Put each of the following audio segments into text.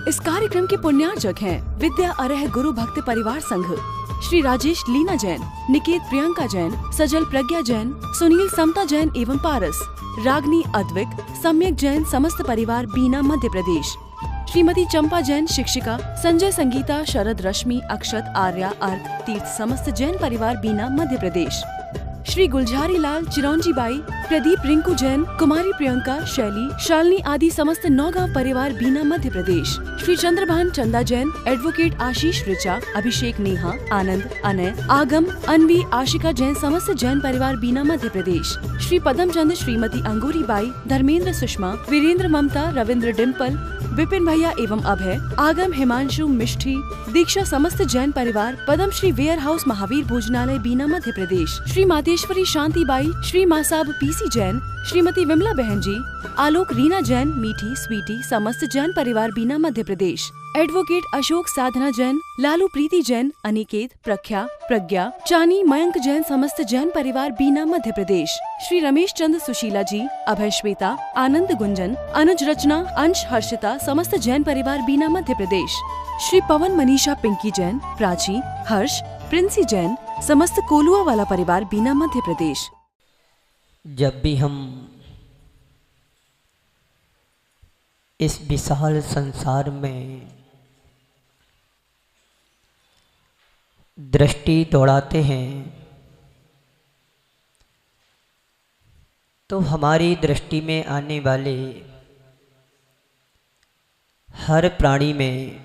इस कार्यक्रम के पुण्यार्जक हैं विद्या अरह गुरु भक्त परिवार संघ, श्री राजेश लीना जैन, निकेत प्रियंका जैन, सजल प्रज्ञा जैन, सुनील समता जैन एवं पारस, रागनी अद्विक, सम्यक जैन समस्त परिवार बीना मध्य प्रदेश, श्रीमती चंपा जैन शिक्षिका, संजय संगीता, शरद रश्मि, अक्षत, आर्या, अर्क, तीर्थ समस्त जैन परिवार बीना मध्य प्रदेश, श्री गुलझारी लाल, चिरौंजी बाई, प्रदीप, रिंकू जैन, कुमारी प्रियंका, शैली, शालिनी आदि समस्त नौगांव परिवार बीना मध्य प्रदेश, श्री चंद्रभान चंदा जैन, एडवोकेट आशीष ऋचा, अभिषेक, नेहा, आनंद, अनय, आगम, अनवी, आशिका जैन समस्त जैन परिवार बीना मध्य प्रदेश, श्री पदम चंद, श्रीमती अंगूरी बाई, धर्मेंद्र, सुषमा, वीरेंद्र, ममता, रविंद्र, डिम्पल, विपिन भैया एवं अभय, आगम, हिमांशु, मिष्ठी, दीक्षा समस्त जैन परिवार पदम श्री वेयर हाउस महावीर भोजनालय बीना मध्य प्रदेश, श्री मातेश्वरी शांति by, Shri Masab PC Jain, Shrimati Vimla बहन जी, आलोक, रीना जैन, मीठी, स्वीटी समस्त जैन परिवार बीना मध्य प्रदेश, एडवोकेट अशोक, साधना जैन, लालू, प्रीति जैन, अनिकेत, प्रख्या, प्रज्ञा, चानी, मयंक जैन समस्त जैन परिवार बीना मध्य प्रदेश, श्री रमेश चंद, सुशीला जी, अभय, श्वेता, आनंद, गुंजन, अनुज, रचना, अंश, हर्षिता समस्त जैन परिवार बीना मध्य प्रदेश, श्री पवन, मनीषा, पिंकी जैन, प्राची, हर्ष, प्रिंसी जैन समस्त कोलुआ वाला परिवार बीना मध्य प्रदेश। जब भी हम इस विशाल संसार में दृष्टि दौड़ाते हैं तो हमारी दृष्टि में आने वाले हर प्राणी में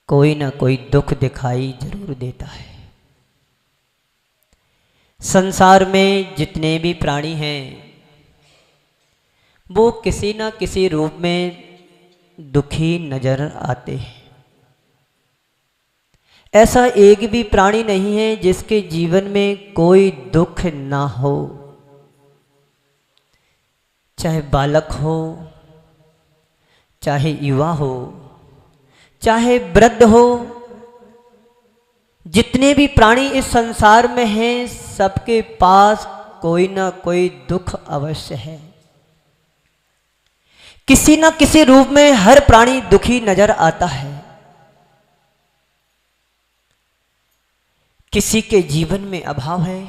कोई ना कोई दुख दिखाई जरूर देता है। संसार में जितने भी प्राणी हैं वो किसी न किसी रूप में दुखी नजर आते हैं। ऐसा एक भी प्राणी नहीं है जिसके जीवन में कोई दुख ना हो, चाहे बालक हो, चाहे युवा हो, चाहे वृद्ध हो। जितने भी प्राणी इस संसार में हैं सबके पास कोई ना कोई दुख अवश्य है। किसी न किसी रूप में हर प्राणी दुखी नजर आता है। किसी के जीवन में अभाव है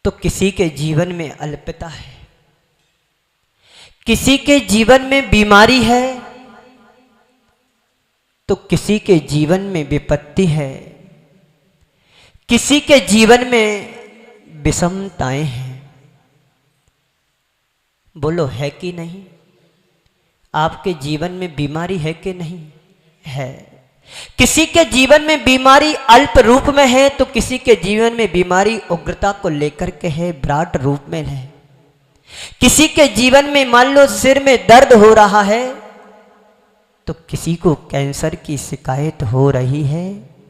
तो किसी के जीवन में अल्पता है, किसी के जीवन में बीमारी है तो किसी के जीवन में विपत्ति है, किसी के जीवन में विषमताएं हैं। बोलो है कि नहीं? आपके जीवन में बीमारी है कि नहीं? है। किसी के जीवन में बीमारी अल्प रूप में है तो किसी के जीवन में बीमारी उग्रता को लेकर के है, विराट रूप में है। किसी के जीवन में मान लो सिर में दर्द हो रहा है तो किसी को कैंसर की शिकायत हो रही है।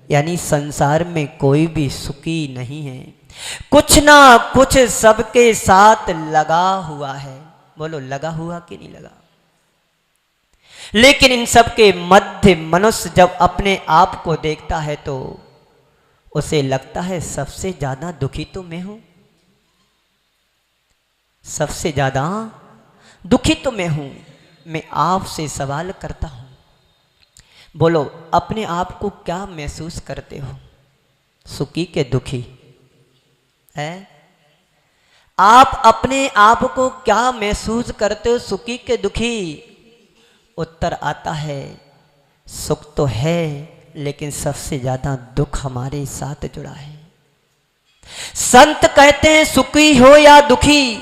यानी संसार में कोई भी सुखी नहीं है, कुछ ना कुछ सबके साथ लगा हुआ है। बोलो लगा हुआ कि नहीं लगा? लेकिन इन सब के मध्य मनुष्य जब अपने आप को देखता है तो उसे लगता है सबसे ज्यादा दुखी तो मैं हूं, सबसे ज्यादा दुखी तो मैं हूं। मैं आपसे सवाल करता हूं, बोलो अपने आप को क्या महसूस करते हो? सुखी के दुखी है? आप अपने आप को क्या महसूस करते हो, सुखी के दुखी? उत्तर आता है सुख तो है लेकिन सबसे ज्यादा दुख हमारे साथ जुड़ा है। संत कहते हैं सुखी हो या दुखी,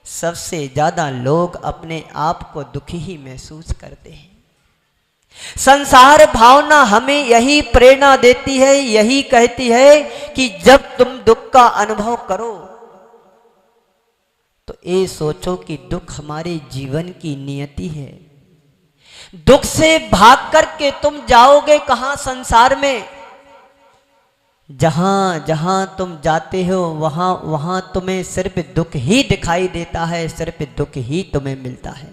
सबसे ज्यादा लोग अपने आप को दुखी ही महसूस करते हैं। संसार भावना हमें यही प्रेरणा देती है, यही कहती है कि जब तुम दुख का अनुभव करो तो ये सोचो कि दुख हमारे जीवन की नियति है। दुख से भाग करके तुम जाओगे कहां संसार में? जहां जहां तुम जाते हो वहां वहां तुम्हें सिर्फ दुख ही दिखाई देता है, सिर्फ दुख ही तुम्हें मिलता है।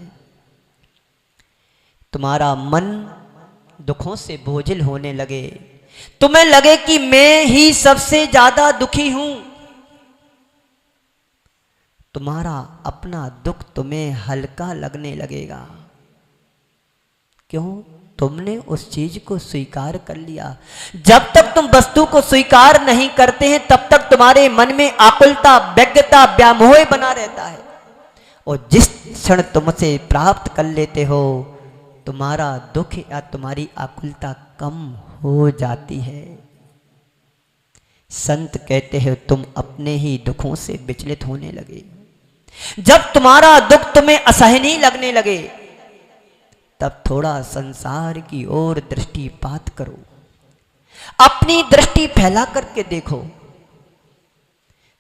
तुम्हारा मन दुखों से बोझिल होने लगे, तुम्हें लगे कि मैं ही सबसे ज्यादा दुखी हूं, तुम्हारा अपना दुख तुम्हें हल्का लगने लगेगा। क्यों? तुमने उस चीज को स्वीकार कर लिया। जब तक तुम वस्तु को स्वीकार नहीं करते हैं तब तक तुम्हारे मन में आकुलता, व्यग्रता, व्यामोह बना रहता है। और जिस क्षण तुम उसे प्राप्त कर लेते हो तुम्हारा दुख या तुम्हारी आकुलता कम हो जाती है। संत कहते हैं तुम अपने ही दुखों से विचलित होने लगे। जब तुम्हारा दुख तुम्हें असहनीय लगने लगे तब थोड़ा संसार की ओर दृष्टिपात करो, अपनी दृष्टि फैला करके देखो।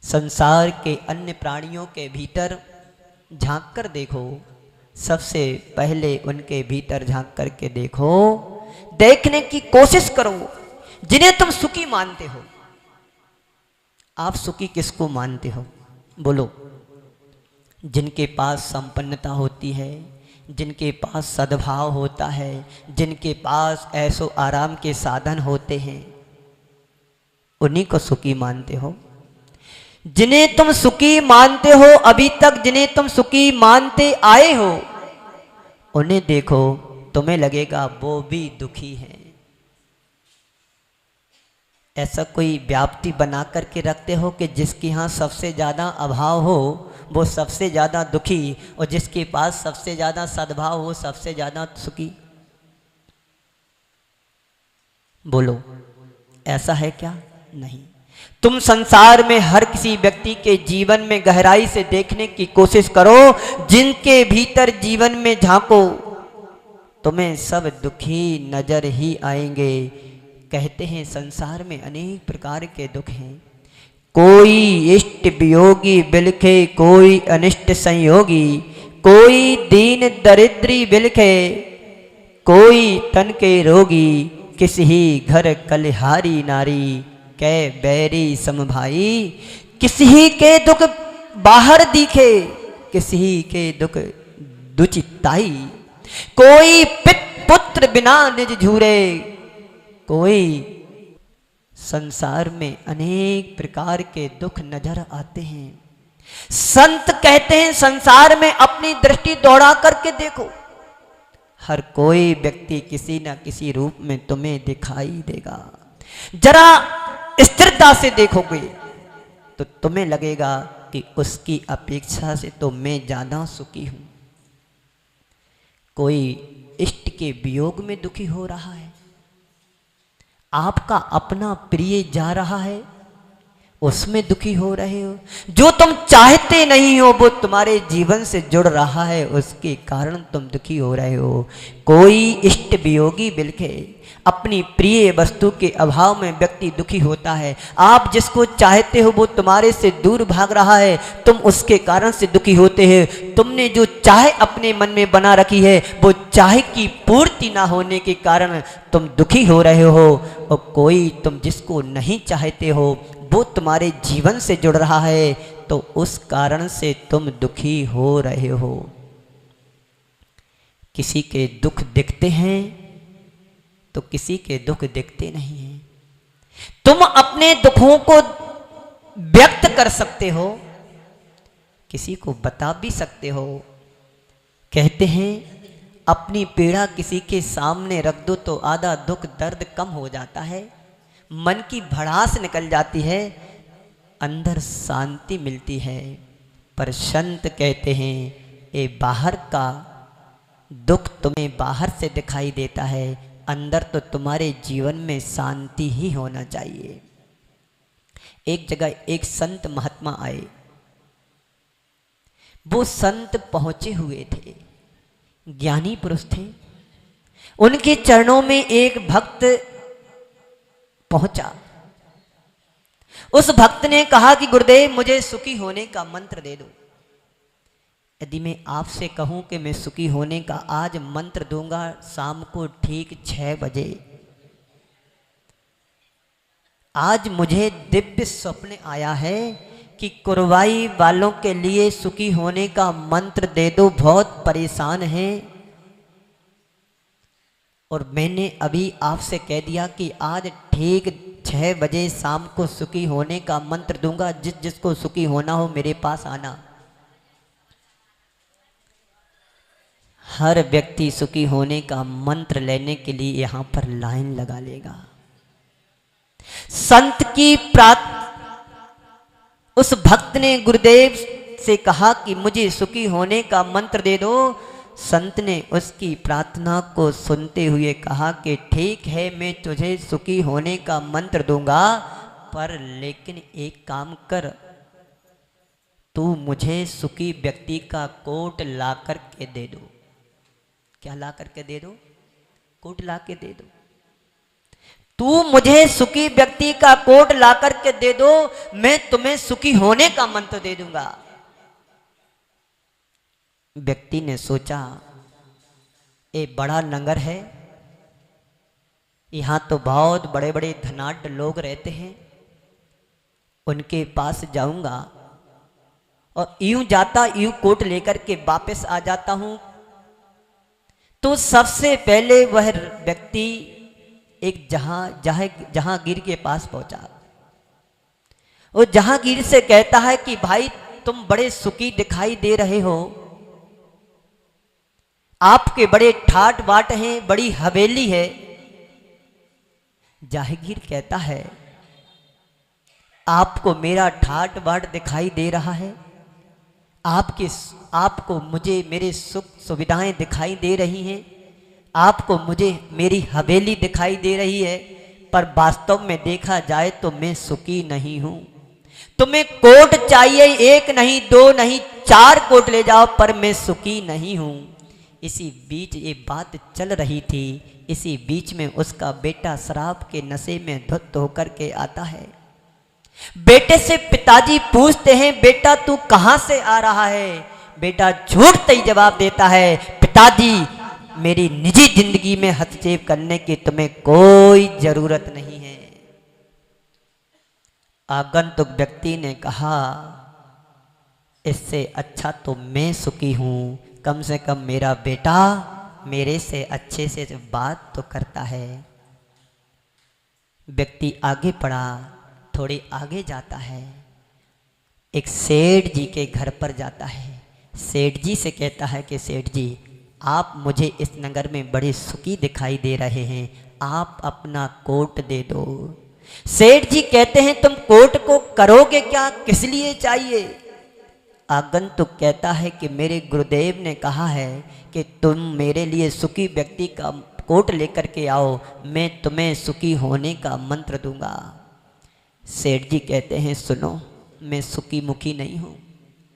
संसार के अन्य प्राणियों के भीतर झांक कर देखो। सबसे पहले उनके भीतर झांक करके देखो, देखने की कोशिश करो जिन्हें तुम सुखी मानते हो। आप सुखी किसको मानते हो? बोलो। जिनके पास संपन्नता होती है, जिनके पास सद्भाव होता है, जिनके पास ऐसो आराम के साधन होते हैं, उन्हीं को सुखी मानते हो। जिन्हें तुम सुखी मानते हो, अभी तक जिन्हें तुम सुखी मानते आए हो, उन्हें देखो तुम्हें लगेगा वो भी दुखी हैं। ऐसा कोई व्याप्ति बना करके रखते हो कि जिसके यहाँ सबसे ज़्यादा अभाव हो वो सबसे ज़्यादा दुखी, और जिसके पास सबसे ज़्यादा सद्भाव हो सबसे ज़्यादा सुखी? बोलो, ऐसा है क्या? नहीं। तुम संसार में हर किसी व्यक्ति के जीवन में गहराई से देखने की कोशिश करो, जिनके भीतर जीवन में झांको तुम्हें सब दुखी नजर ही आएंगे। कहते हैं संसार में अनेक प्रकार के दुख हैं। कोई इष्ट वियोगी बिलखे, कोई अनिष्ट संयोगी, कोई दीन दरिद्री बिलखे, कोई तन के रोगी, किसी घर कलिहारी नारी, कै बैरी समभाई। किसी के दुख बाहर दिखे, किसी के दुख दुचिताई। कोई पुत्र बिना निज झूरे, कोई संसार में अनेक प्रकार के दुख नजर आते हैं। संत कहते हैं संसार में अपनी दृष्टि दौड़ा करके देखो, हर कोई व्यक्ति किसी न किसी रूप में तुम्हें दिखाई देगा। जरा स्थिरता से देखोगे तो तुम्हें लगेगा कि उसकी अपेक्षा से तो मैं ज्यादा सुखी हूं। कोई इष्ट के वियोग में दुखी हो रहा है, आपका अपना प्रिय जा रहा है उसमें दुखी हो रहे हो, जो तुम चाहते नहीं हो वो तुम्हारे जीवन से जुड़ रहा है उसके कारण तुम दुखी हो रहे हो। कोई इष्ट वियोगी बिलखे, अपनी प्रिय वस्तु के अभाव में व्यक्ति दुखी होता है। आप जिसको चाहते हो वो तुम्हारे से दूर भाग रहा है, तुम उसके कारण से दुखी होते हैं। तुमने जो चाह अपने मन में बना रखी है वो चाह की पूर्ति ना होने के कारण तुम दुखी हो रहे हो, और कोई तुम जिसको नहीं चाहते हो वो तुम्हारे जीवन से जुड़ रहा है तो उस कारण से तुम दुखी हो रहे हो। किसी के दुख दिखते हैं तो किसी के दुख दिखते नहीं हैं। तुम अपने दुखों को व्यक्त कर सकते हो, किसी को बता भी सकते हो। कहते हैं अपनी पीड़ा किसी के सामने रख दो तो आधा दुख दर्द कम हो जाता है, मन की भड़ास निकल जाती है, अंदर शांति मिलती है। पर संत कहते हैं ये बाहर का दुख तुम्हें बाहर से दिखाई देता है, अंदर तो तुम्हारे जीवन में शांति ही होना चाहिए। एक जगह एक संत महात्मा आए, वो संत पहुंचे हुए थे, ज्ञानी पुरुष थे। उनके चरणों में एक भक्त पहुंचा। उस भक्त ने कहा कि गुरुदेव मुझे सुखी होने का मंत्र दे दो। यदि मैं आपसे कहूं कि मैं सुखी होने का आज मंत्र दूंगा शाम को ठीक 6 बजे, आज मुझे दिव्य स्वप्न आया है कि कुरवाई वालों के लिए सुखी होने का मंत्र दे दो, बहुत परेशान हैं। और मैंने अभी आपसे कह दिया कि आज ठीक 6 बजे शाम को सुखी होने का मंत्र दूंगा, जिसको सुखी होना हो मेरे पास आना। हर व्यक्ति सुखी होने का मंत्र लेने के लिए यहां पर लाइन लगा लेगा। संत की उस भक्त ने गुरुदेव से कहा कि मुझे सुखी होने का मंत्र दे दो। संत ने उसकी प्रार्थना को सुनते हुए कहा कि ठीक है, मैं तुझे सुखी होने का मंत्र दूंगा, पर लेकिन एक काम कर, तू मुझे सुखी व्यक्ति का कोट ला करके दे दो। क्या ला करके दे दो? कोट ला के दे दो। तू मुझे सुखी व्यक्ति का कोट ला करके दे दो, मैं तुम्हें सुखी होने का मंत्र दे दूंगा। व्यक्ति ने सोचा, ये बड़ा नगर है, यहां तो बहुत बड़े बड़े धनाढ्य लोग रहते हैं, उनके पास जाऊंगा और यूं जाता यूं कोट लेकर के वापस आ जाता हूं तो सबसे पहले वह व्यक्ति एक जहांगीर के पास पहुंचा। वो जहांगीर से कहता है कि भाई तुम बड़े सुखी दिखाई दे रहे हो, आपके बड़े ठाट बाट हैं, बड़ी हवेली है। जहांगीर कहता है आपको मेरा ठाट बाट दिखाई दे रहा है, आपको मुझे मेरे सुख सुविधाएं दिखाई दे रही हैं, आपको मुझे मेरी हवेली दिखाई दे रही है, पर वास्तव में देखा जाए तो मैं सुखी नहीं हूं। तुम्हें कोट चाहिए, एक नहीं दो नहीं 4 कोट ले जाओ, पर मैं सुखी नहीं हूं। इसी बीच ये बात चल रही थी, इसी बीच में उसका बेटा शराब के नशे में धुत होकर के आता है। बेटे से पिताजी पूछते हैं, बेटा तू कहां से आ रहा है? बेटा झूठते ही जवाब देता है, पिताजी मेरी निजी जिंदगी में हस्तक्षेप करने की तुम्हें कोई जरूरत नहीं है। आगंतुक व्यक्ति ने कहा, इससे अच्छा तो मैं सुखी हूं, कम से कम मेरा बेटा मेरे से अच्छे से बात तो करता है। व्यक्ति आगे बढ़ा, थोड़ी आगे जाता है, एक सेठ जी के घर पर जाता है। सेठ जी से कहता है कि सेठ जी, आप मुझे इस नगर में बड़े सुखी दिखाई दे रहे हैं, आप अपना कोट दे दो। सेठ जी कहते हैं तुम कोट को करोगे क्या, किस लिए चाहिए? आगंतुक कहता है कि मेरे गुरुदेव ने कहा है कि तुम मेरे लिए सुखी व्यक्ति का कोट लेकर के आओ, मैं तुम्हें सुखी होने का मंत्र दूंगा। सेठ जी कहते हैं सुनो, मैं सुखी मुखी नहीं हूं,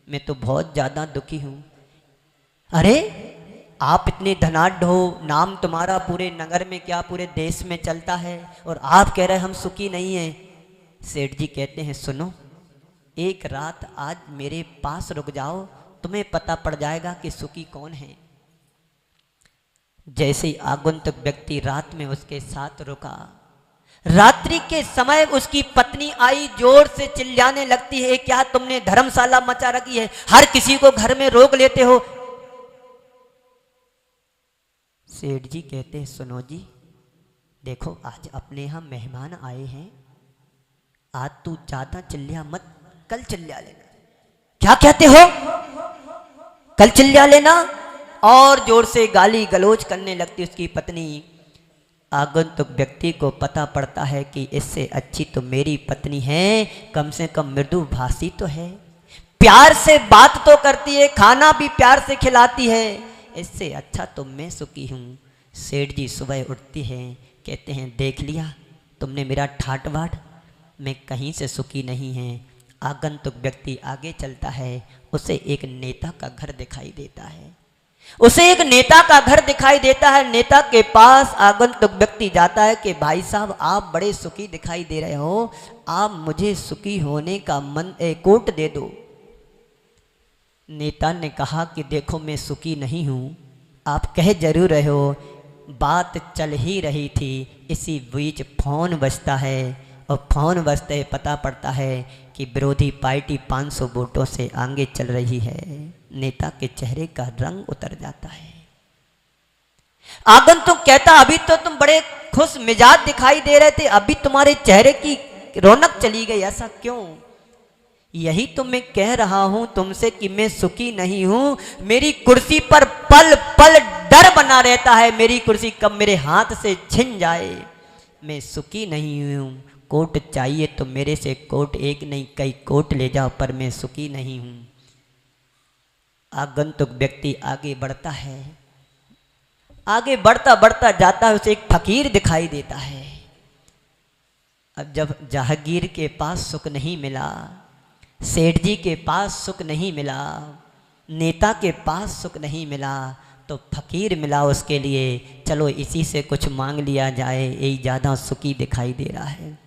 मैं तो बहुत ज्यादा दुखी हूं। अरे आप इतने धनाढ्य हो, नाम तुम्हारा पूरे नगर में क्या पूरे देश में चलता है, और आप कह रहे हम सुखी नहीं हैं। सेठ जी कहते हैं सुनो, एक रात आज मेरे पास रुक जाओ, तुम्हें पता पड़ जाएगा कि सुखी कौन है। जैसे ही आगंतुक व्यक्ति रात में उसके साथ रुका, रात्रि के समय उसकी पत्नी आई, जोर से चिल्लाने लगती है, क्या तुमने धर्मशाला मचा रखी है, हर किसी को घर में रोक लेते हो। सेठ जी कहते हैं सुनो जी, देखो आज अपने यहां मेहमान आए हैं, आज तू ज्यादा चिल्ला मत, कल चिल्ला लेना। क्या कहते हो? कल चिल्ला लेना। और जोर से गाली गलौज करने लगती उसकी पत्नी। आगंतुक व्यक्ति को पता पड़ता है कि इससे अच्छी तो मेरी पत्नी है, कम से कम मृदु भाषी तो है, प्यार से बात तो करती है, खाना भी प्यार से खिलाती है, इससे अच्छा तो मैं सुखी हूं। सेठ जी सुबह उठती हैं, कहते हैं देख लिया तुमने मेरा ठाट बाट, मैं कहीं से सुखी नहीं है। आगंतुक व्यक्ति आगे चलता है, उसे एक नेता का घर दिखाई देता है, उसे एक नेता का घर दिखाई देता है। नेता के पास आगंतुक व्यक्ति जाता है कि भाई साहब आप बड़े सुखी दिखाई दे रहे हो, आप मुझे सुखी होने का कोट दे दो। नेता ने कहा कि देखो मैं सुखी नहीं हूँ, आप कह जरूर रहे हो, बात चल ही रही थी, इसी बीच फोन बजता है, और फोन बजते पता पड़ता है कि विरोधी पार्टी 500 वोटों से आगे चल रही है। नेता के चेहरे का रंग उतर जाता है। आगंतुक कहता अभी तो तुम बड़े खुश मिजाज दिखाई दे रहे थे, अभी तुम्हारे चेहरे की रौनक चली गई, ऐसा क्यों? यही तो मैं कह रहा हूं तुमसे कि मैं सुखी नहीं हूं। मेरी कुर्सी पर पल पल डर बना रहता है, मेरी कुर्सी कब मेरे हाथ से छिन जाए। मैं सुखी नहीं हूं। कोट चाहिए तो मेरे से कोट एक नहीं कई कोट ले जाओ, पर मैं सुखी नहीं हूं। आगंतुक व्यक्ति आगे बढ़ता है, आगे बढ़ता बढ़ता जाता है, उसे एक फकीर दिखाई देता है। अब जब जहांगीर के पास सुख नहीं मिला, सेठ जी के पास सुख नहीं मिला, नेता के पास सुख नहीं मिला, तो फकीर मिला उसके लिए। चलो इसी से कुछ मांग लिया जाए, यही ज़्यादा सुखी दिखाई दे रहा है।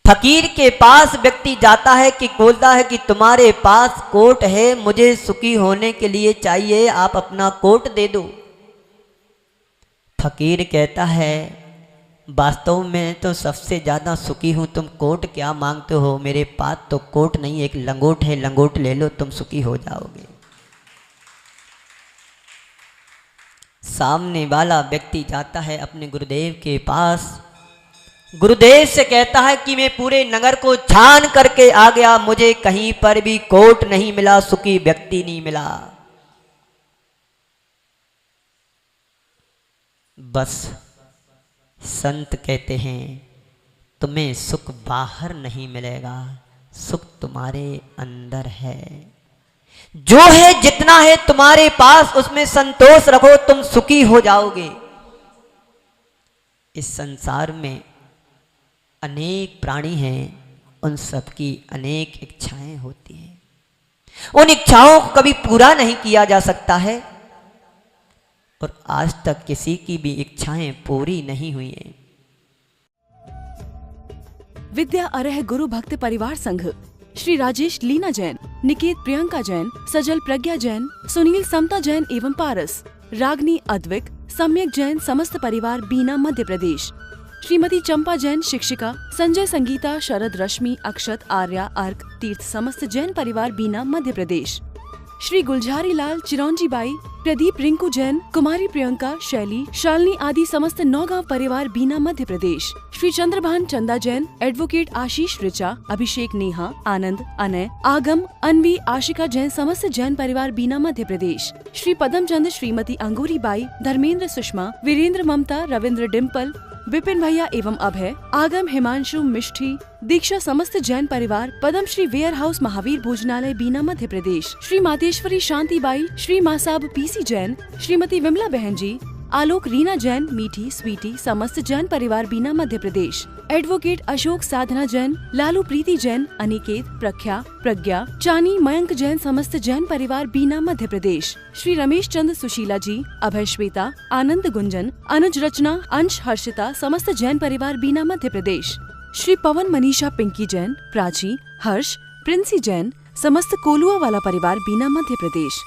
फकीर के पास व्यक्ति जाता है कि बोलता है कि तुम्हारे पास कोट है, मुझे सुखी होने के लिए चाहिए, आप अपना कोट दे दो। फकीर कहता है वास्तव में तो सबसे ज़्यादा सुखी हूँ, तुम कोट क्या मांगते हो, मेरे पास तो कोट नहीं, एक लंगोट है, लंगोट ले लो, तुम सुखी हो जाओगे। सामने वाला व्यक्ति जाता है अपने गुरुदेव के पास, गुरुदेव से कहता है कि मैं पूरे नगर को छान करके आ गया, मुझे कहीं पर भी कोट नहीं मिला, सुखी व्यक्ति नहीं मिला। बस संत कहते हैं तुम्हें सुख बाहर नहीं मिलेगा, सुख तुम्हारे अंदर है। जो है जितना है तुम्हारे पास उसमें संतोष रखो, तुम सुखी हो जाओगे। इस संसार में अनेक प्राणी हैं, उन सबकी अनेक इच्छाएं होती हैं, उन इच्छाओं को कभी पूरा नहीं किया जा सकता है, और आज तक किसी की भी इच्छाएं पूरी नहीं हुई हैं। विद्या अरह गुरु भक्त परिवार संघ श्री राजेश लीना जैन, निकेत प्रियंका जैन, सजल प्रज्ञा जैन, सुनील समता जैन एवं पारस, रागनी अद्विक, सम्यक जैन समस्त परिवार बीना मध्य प्रदेश। श्रीमती चंपा जैन शिक्षिका, संजय संगीता, शरद रश्मि, अक्षत, आर्या, अर्क, तीर्थ समस्त जैन परिवार बीना मध्य प्रदेश। श्री गुलझारी लाल, चिरौंजी बाई, प्रदीप, रिंकू जैन, कुमारी प्रियंका, शैली, शालिनी आदि समस्त नौगांव परिवार बीना मध्य प्रदेश। श्री चंद्रभान चंदा जैन, एडवोकेट आशीष ऋचा, अभिषेक, नेहा, आनंद, अनय, आगम, अनवी, आशिका जैन समस्त जैन परिवार बीना मध्य प्रदेश। श्री पदम चंद, श्रीमती अंगूरी बाई, धर्मेंद्र, सुषमा, वीरेंद्र, ममता, रविंद्र, डिम्पल, विपिन भैया एवं अभय, आगम, हिमांशु, मिष्ठी, दीक्षा समस्त जैन परिवार पदम श्री वेयर हाउस महावीर भोजनालय बीना मध्य प्रदेश। श्री मातेश्वरी शांति by, Shri Masab PC Jain, Shrimati Vimla बहन जी, आलोक, रीना जैन, मीठी, स्वीटी समस्त जैन परिवार बीना मध्य प्रदेश। एडवोकेट अशोक, साधना जैन, लालू, प्रीति जैन, अनिकेत, प्रख्या, प्रज्ञा, चानी, मयंक जैन समस्त जैन परिवार बीना मध्य प्रदेश। श्री रमेश चंद, सुशीला जी, अभय, श्वेता, आनंद, गुंजन, अनुज, रचना, अंश, हर्षिता समस्त जैन परिवार बीना मध्य प्रदेश। श्री पवन, मनीषा, पिंकी जैन, प्राची, हर्ष, प्रिंसी जैन समस्त कोलुआ वाला परिवार बीना मध्य प्रदेश।